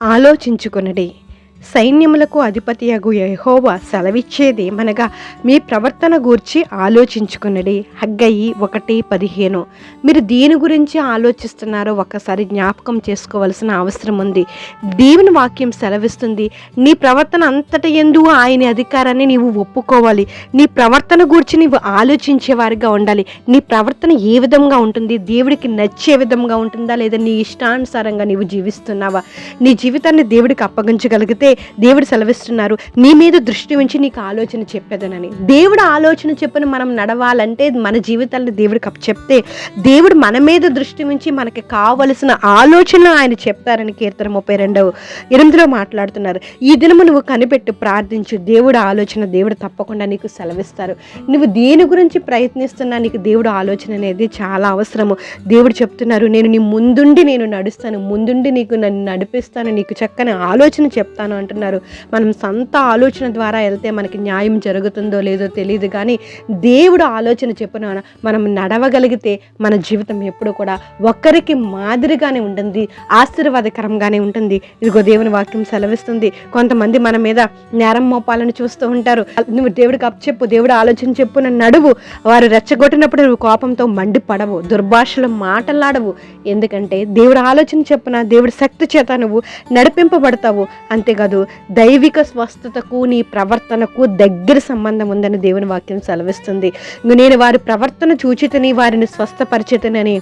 ఆలోచించుకొనుడి. సైన్యములకు అధిపతియగు యెహోవా సెలవిచ్చేదేమనగా, మీ ప్రవర్తన గూర్చి ఆలోచించుకొనుడి. హగ్గయి 1:15. మీరు దేని గురించి ఆలోచిస్తున్నారో ఒక్కసారి జ్ఞాపకం చేసుకోవాల్సిన అవసరం ఉంది. దేవుని వాక్యం సెలవిస్తుంది, నీ ప్రవర్తన అంతటి యందు ఆయన అధికారాన్ని నీవు ఒప్పుకోవాలి. నీ ప్రవర్తన గూర్చి నీవు ఆలోచించేవారిగా ఉండాలి. నీ ప్రవర్తన ఏ విధంగా ఉంటుంది? దేవుడికి నచ్చే విధంగా ఉంటుందా, లేదా నీ ఇష్టానుసారంగా నీవు జీవిస్తున్నావా? నీ జీవితాన్ని దేవుడికి అప్పగించగలిగితే దేవుడు సెలవిస్తున్నారు, నీ మీద దృష్టి ఉంచి నీకు ఆలోచన చెప్పేదనని. దేవుడు ఆలోచన చెప్పని మనం నడవాలంటే మన జీవితాన్ని దేవుడికి చెప్తే దేవుడు మన మీద దృష్టి ఉంచి మనకి కావలసిన ఆలోచనలు ఆయన చెప్తారని కీర్తన 32:8 మాట్లాడుతున్నారు. ఈ దినము నువ్వు కనిపెట్టి ప్రార్థించు, దేవుడు ఆలోచన దేవుడు తప్పకుండా నీకు సెలవిస్తారు. నువ్వు దేని గురించి ప్రయత్నిస్తున్నా నీకు దేవుడు ఆలోచన అనేది చాలా అవసరము. దేవుడు చెప్తున్నారు, నేను నీ ముందుండి నేను నడుస్తాను, ముందుండి నీకు నన్ను నడిపిస్తాను, నీకు చక్కని ఆలోచన చెప్తాను అంటున్నారు. మనం సొంత ఆలోచన ద్వారా వెళ్తే మనకి న్యాయం జరుగుతుందో లేదో తెలియదు, కానీ దేవుడు ఆలోచన చెప్పున మనం నడవగలిగితే మన జీవితం ఎప్పుడు కూడా ఒక్కరికి మాదిరిగానే ఉంటుంది, ఆశీర్వాదకరంగానే ఉంటుంది. ఇదిగో దేవుని వాక్యం సెలవిస్తుంది. కొంతమంది మన మీద నేరం మోపాలను చూస్తూ ఉంటారు. నువ్వు దేవుడికి అప్పచెప్పు, దేవుడు ఆలోచన చెప్పు, నన్ను నడువు. వారు రెచ్చగొట్టినప్పుడు నువ్వు కోపంతో మండిపడవు, దుర్భాషలు మాటలాడవు. ఎందుకంటే దేవుడు ఆలోచన చెప్పున దేవుడి శక్తి చేత నువ్వు నడిపింపబడతావు. అంతేకాదు దైవిక స్వస్థతకు నీ ప్రవర్తనకు దగ్గర సంబంధం ఉందని దేవుని వాక్యం సెలవిస్తుంది. నేను వారి ప్రవర్తన చూచితని వారిని స్వస్థపరిచితనని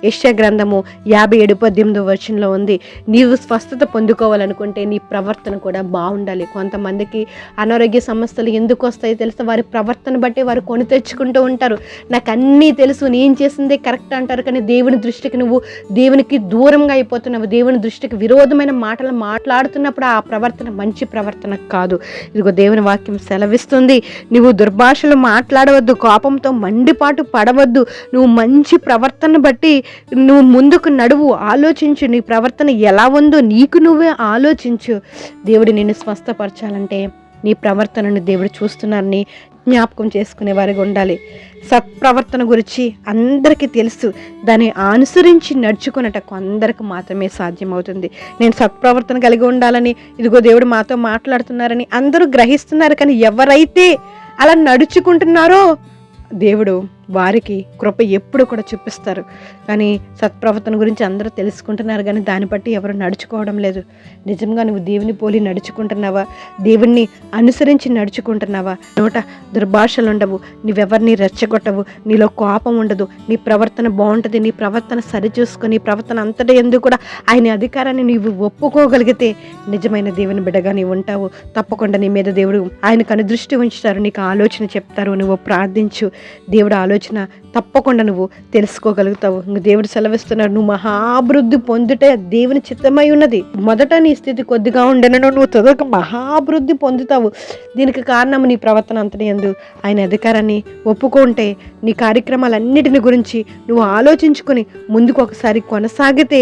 యెషయా గ్రంథము 57:18 ఉంది. నీవు స్వస్థత పొందుకోవాలనుకుంటే నీ ప్రవర్తన కూడా బాగుండాలి. కొంతమందికి అనారోగ్య సమస్యలు ఎందుకు వస్తాయో తెలుసా? వారి ప్రవర్తన బట్టి వారు కొని తెచ్చుకుంటూ ఉంటారు. నాకు అన్నీ తెలుసు, నేను చేసిందే కరెక్ట్ అంటారు, కానీ దేవుని దృష్టికి నువ్వు దేవునికి దూరంగా అయిపోతున్నావు. దేవుని దృష్టికి విరోధమైన మాటలు మాట్లాడుతున్నప్పుడు ఆ ప్రవర్తన మంచి ప్రవర్తన కాదు. ఇదిగో దేవుని వాక్యం సెలవిస్తుంది, నువ్వు దుర్భాషలు మాట్లాడవద్దు, కోపంతో మండిపాటు పడవద్దు. నువ్వు మంచి ప్రవర్తన బట్టి నువ్వు ముందుకు నడువు, ఆలోచించు. నీ ప్రవర్తన ఎలా ఉందో నీకు నువ్వే ఆలోచించు. దేవుడు నిన్ను స్వస్థపరచాలంటే నీ ప్రవర్తనను దేవుడు చూస్తున్నారని జ్ఞాపకం చేసుకునే వారిగా ఉండాలి. సత్ప్రవర్తన గురించి అందరికీ తెలుసు, దాన్ని అనుసరించి నడుచుకున్నట కొందరికి మాత్రమే సాధ్యమవుతుంది. నేను సత్ప్రవర్తన కలిగి ఉండాలని ఇదిగో దేవుడు మాతో మాట్లాడుతున్నారని అందరూ గ్రహిస్తున్నారు, కానీ ఎవరైతే అలా నడుచుకుంటున్నారో దేవుడు వారికి కృప ఎప్పుడు కూడా చూపిస్తారు. కానీ సత్ప్రవర్తన గురించి అందరూ తెలుసుకుంటున్నారు, కానీ దాన్ని బట్టి ఎవరు నడుచుకోవడం లేదు. నిజంగా నువ్వు దేవుని పోలి నడుచుకుంటున్నావా? దేవుణ్ణి అనుసరించి నడుచుకుంటున్నావా? నోట దుర్భాషలు ఉండవు, నువ్వెవరిని రెచ్చగొట్టవు, నీలో కోపం ఉండదు, నీ ప్రవర్తన బాగుంటుంది. నీ ప్రవర్తన సరిచూసుకొని నీ ప్రవర్తన అంతటా ఎందుకు కూడా ఆయన అధికారాన్ని నీవు ఒప్పుకోగలిగితే నిజమైన దేవుని బిడ్డగా నీవు ఉంటావు. తప్పకుండా నీ మీద దేవుడు ఆయనకు అనుదృష్టి ఉంచుతారు, నీకు ఆలోచన చెప్తారు. నువ్వు ప్రార్థించు, దేవుడు ఆలోచన తప్పకుండా నువ్వు తెలుసుకోగలుగుతావు. దేవుడు సెలవిస్తున్నాడు, నువ్వు మహాభివృద్ధి పొందుటే దేవుని చిత్తమై ఉన్నది. మొదట నీ స్థితి కొద్దిగా ఉండనను నువ్వు తొదక మహాభివృద్ధి పొందుతావు. దీనికి కారణం నీ ప్రవర్తన అంతటి యందు ఆయన అధికారాన్ని ఒప్పుకుంటే నీ కార్యక్రమాలన్నిటిని గురించి నువ్వు ఆలోచించుకొని ముందుకు ఒకసారి కొనసాగితే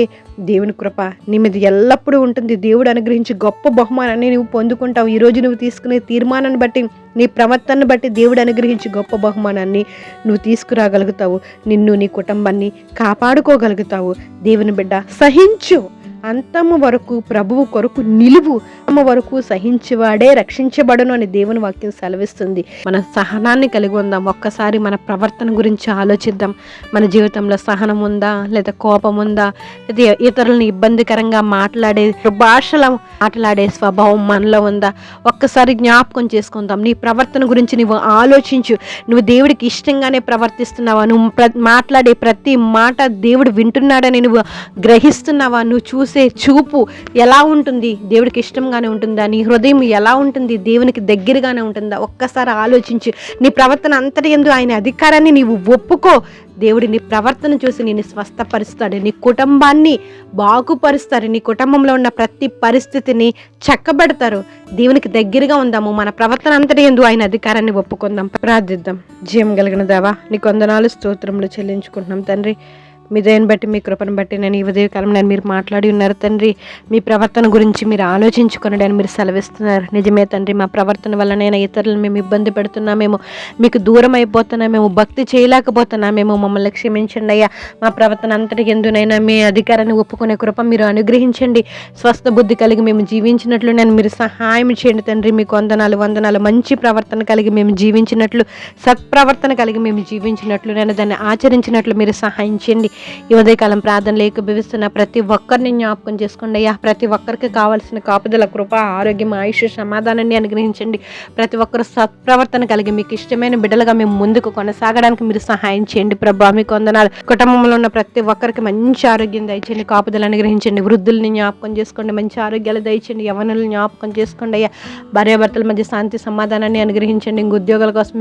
దేవుని కృప నీ మీద ఎల్లప్పుడూ ఉంటుంది. దేవుడు అనుగ్రహించి గొప్ప బహుమానాన్ని నువ్వు పొందుకుంటావు. ఈరోజు నువ్వు తీసుకునే తీర్మానాన్ని బట్టి, నీ ప్రవర్తనను బట్టి దేవుడు అనుగ్రహించి గొప్ప బహుమానాన్ని నువ్వు తీసుకురాగలుగుతావు. నిన్ను నీ కుటుంబాన్ని కాపాడుకోగలుగుతావు. దేవుని బిడ్డ సహించు, అంతము వరకు ప్రభువు కొరకు నిలువు, అంతము వరకు సహించేవాడే రక్షించబడును అని దేవుని వాక్యం సెలవిస్తుంది. మన సహనాన్ని కలిగి ఉందాం. ఒక్కసారి మన ప్రవర్తన గురించి ఆలోచిద్దాం. మన జీవితంలో సహనం ఉందా, లేదా కోపం ఉందా, లేదా ఇతరులను ఇబ్బందికరంగా మాట్లాడే మాట్లాడే స్వభావం మనలో ఉందా? ఒక్కసారి జ్ఞాపకం చేసుకుందాం. నీ ప్రవర్తన గురించి నువ్వు ఆలోచించు. నువ్వు దేవుడికి ఇష్టంగానే ప్రవర్తిస్తున్నావా? నువ్వు మాట్లాడే ప్రతి మాట దేవుడు వింటున్నాడని నువ్వు గ్రహిస్తున్నావా? నువ్వు చూసే చూపు ఎలా ఉంటుంది? దేవుడికి ఇష్టంగానే ఉంటుందా? నీ హృదయం ఎలా ఉంటుంది? దేవునికి దగ్గరగానే ఉంటుందా? ఒక్కసారి ఆలోచించు. నీ ప్రవర్తన అంతటి యందు ఆయన అధికారాన్ని నీవు ఒప్పుకో. దేవుడి నీ ప్రవర్తన చూసి నేను స్వస్థపరుస్తాడు, నీ కుటుంబాన్ని బాగుపరుస్తారు, నీ కుటుంబంలో ఉన్న ప్రతి పరిస్థితిని చక్కబెడతారు. దేవునికి దగ్గరగా ఉందాము. మన ప్రవర్తన అంతటి యందు ఆయన అధికారాన్ని ఒప్పుకుందాం. ప్రార్థిద్దాం. జీవం కలిగిన దేవా, నీ వందనాలు స్తోత్రములు చెల్లించుకుంటున్నాం తండ్రి. మీ దయని బట్టి మీ కృపను బట్టి నేను ఈ ఉదయకాలం నేను మీరు మాట్లాడి ఉన్నారు తండ్రి. మీ ప్రవర్తన గురించి మీరు ఆలోచించుకొనడి అని మీరు సెలవిస్తున్నారు. నిజమే తండ్రి, మా ప్రవర్తన వల్లనైనా ఇతరులను మేము ఇబ్బంది పెడుతున్నామేమో, మీకు దూరం అయిపోతున్నామేమో, భక్తి చేయలేకపోతున్నామేమో, మమ్మల్ని క్షమించండి అయ్యా. మా ప్రవర్తన అంతటి ఎందునైనా మీ అధికారాన్ని ఒప్పుకునే కృప మీరు అనుగ్రహించండి. స్వస్థ బుద్ధి కలిగి మేము జీవించినట్లు నేను మీరు సహాయం చేయండి తండ్రి. మీకు వందనాలు వందనాలు. మంచి ప్రవర్తన కలిగి మేము జీవించినట్లు, సత్ప్రవర్తన కలిగి మేము జీవించినట్లు, నేను దాన్ని ఆచరించినట్లు మీరు సహాయం చేయండి. ఈ ఉదయకాలం ప్రార్థనలు ఏకీభవిస్తున్న ప్రతి ఒక్కరిని జ్ఞాపకం చేసుకోండి అయ్యా. ప్రతి ఒక్కరికి కావాల్సిన కాపుదల, కృప, ఆరోగ్యం, ఆయుష్, సమాధానాన్ని అనుగ్రహించండి. ప్రతి ఒక్కరు సత్ప్రవర్తన కలిగి మీకు ఇష్టమైన బిడ్డలుగా మేము ముందుకు కొనసాగడానికి మీరు సహాయం చేయండి ప్రభా. మీకు వందనాలు. కుటుంబంలో ఉన్న ప్రతి ఒక్కరికి మంచి ఆరోగ్యం దయచేయండి, కాపుదలు అనుగ్రహించండి. వృద్ధుల్ని జ్ఞాపకం చేసుకోండి, మంచి ఆరోగ్యాలు దయచేయండి. యవనులను జ్ఞాపకం చేసుకోండి అయ్యా. భార్యాభర్తల మధ్య శాంతి సమాధానాన్ని అనుగ్రహించండి. ఇంక ఉద్యోగాల కోసం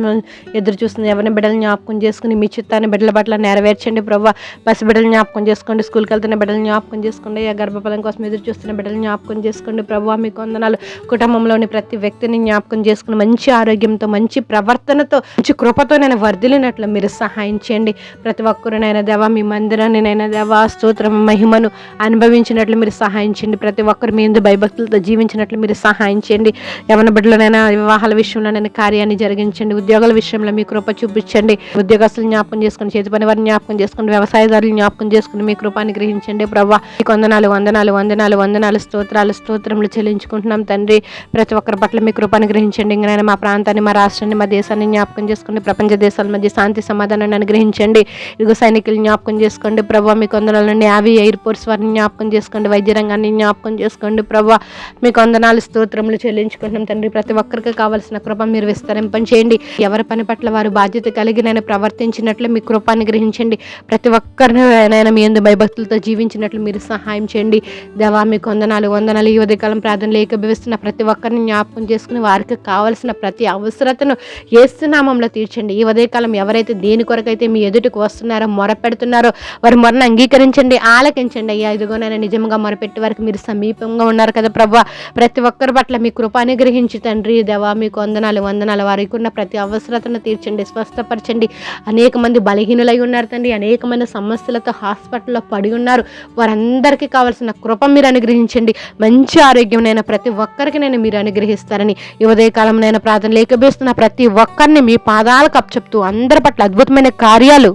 ఎదురు చూస్తుంది ఎవరిని బిడ్డలు జ్ఞాపకం చేసుకుని మీ చిత్తాన్ని బిడ్డల పట్ల నెరవేర్చండి ప్రభా. పసి బిడ్డలు జ్ఞాపకం చేసుకోండి, స్కూల్కి వెళ్తున్న బిడ్డలు జ్ఞాపకం చేసుకోండి అయ్యా. గర్భఫలం కోసం ఎదురు చూస్తున్న బిడ్డలు జ్ఞాపకం చేసుకోండి ప్రభా. మీకు వందనాలు. కుటుంబంలోని ప్రతి వ్యక్తిని జ్ఞాపకం చేసుకుని మంచి ఆరోగ్యంతో, మంచి ప్రవర్తనతో, మంచి కృపతో నేను వర్ధిల్లినట్లు మీరు సహాయం చేయండి. ప్రతి ఒక్కరినైనా దేవా మీ మందిరాన్ని నైనా దేవా స్తోత్రం మహిమను అనుభవించినట్లు మీరు సహాయం చేయండి. ప్రతి ఒక్కరు మీ యందు భయభక్తులతో జీవించినట్లు మీరు సహాయం చేయండి. యవన బిడ్డలనైనా వివాహాల విషయంలో నేను కార్యాన్ని జరిగించండి. ఉద్యోగాల విషయంలో మీ కృప చూపించండి. ఉద్యోగస్తులు జ్ఞాపకం చేసుకుని, చేతి పని వారిని జ్ఞాపకం చేసుకుని, వ్యవసాయదారులు జ్ఞాపకం చేసుకుని మీ కృపాన్ని గ్రహించండి ప్రభా. మీకు వందనాలు వందనాలు వందనాలు వందనాలు. స్తోత్రములు చెల్లించుకుంటున్నాం తండ్రి. ప్రతి ఒక్కరి పట్ల మీ కృపాన్ని గ్రహించండి. ఇంకా మా ప్రాంతాన్ని, మా రాష్ట్రాన్ని, మా దేశాన్ని జ్ఞాపకం చేసుకోండి. ప్రపంచ దేశాల మధ్య శాంతి సమాధానాన్ని అనుగ్రహించండి. ఇదిగో సైనికులు జ్ఞాపకం చేసుకోండి ప్రభా. మీకు వందనాలు. నేవీ, ఎయిర్ ఫోర్స్ వారిని జ్ఞాపకం చేసుకోండి. వైద్య రంగాన్ని జ్ఞాపకం చేసుకోండి ప్రభా. మీకు వందనాలు, స్తోత్రములు చెల్లించుకుంటున్నాం తండ్రి. ప్రతి ఒక్కరికి కావాల్సిన కృప మీరు విస్తరింపం చేయండి. ఎవరి పని పట్ల వారు బాధ్యత కలిగి నేను ప్రవర్తించినట్లు మీ కృపాన్ని గ్రహించండి. ప్రతి ఒక్కరినైనా మీ యందు భయభక్తులతో జీవించినట్లు మీరు సహాయం చేయండి దేవా. మీకు వందనాలు వందనాలు. ఈ ఉదయకాలం ప్రార్థనలు ఏకీభవిస్తున్న ప్రతి ఒక్కరిని జ్ఞాపకం చేసుకుని వారికి కావాల్సిన ప్రతి అవసరతను యేసు నామములో తీర్చండి. ఈ ఉదయకాలం ఎవరైతే దేని కొరకైతే మీ ఎదుటికి వస్తున్నారో, మొరపెడుతున్నారో వారి మొరను అంగీకరించండి, ఆలకించండి అయ్యా. ఇదిగోనైనా నిజంగా మొరపెట్టి వారికి మీరు సమీపంగా ఉన్నారు కదా ప్రభా. ప్రతి ఒక్కరి పట్ల మీ కృప అనుగ్రహించి తండ్రి దేవా. మీకు వందనాలు వందనాలు. వారికి ఉన్న ప్రతి అవసరతను తీర్చండి, స్వస్థపరచండి. అనేక మంది బలహీనులై ఉన్నారు తండ్రి. అనేక మంది సమస్యలతో హాస్పిటల్లో పడి ఉన్నారు. వారందరికీ కావాల్సిన కృప మీరు అనుగ్రహించండి. మంచి ఆరోగ్యం నేను ప్రతి ఒక్కరికి నేను మీరు అనుగ్రహిస్తారని ఈ ఉదయకాలం నేను ప్రార్థన లేకపోతున్న ప్రతి ఒక్కరిని మీ పాదాలకు అప్పచెప్తూ అందరి పట్ల అద్భుతమైన కార్యాలు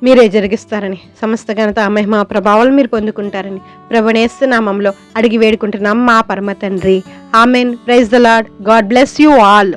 మీరే జరిగిస్తారని, సమస్త ఘనత మహిమ ప్రభావాలు మీరు పొందుకుంటారని ప్రభునేస్తు నామంలో అడిగి వేడుకుంటున్నాం మా పరమ తండ్రి. Amen. Praise the Lord. God bless you all.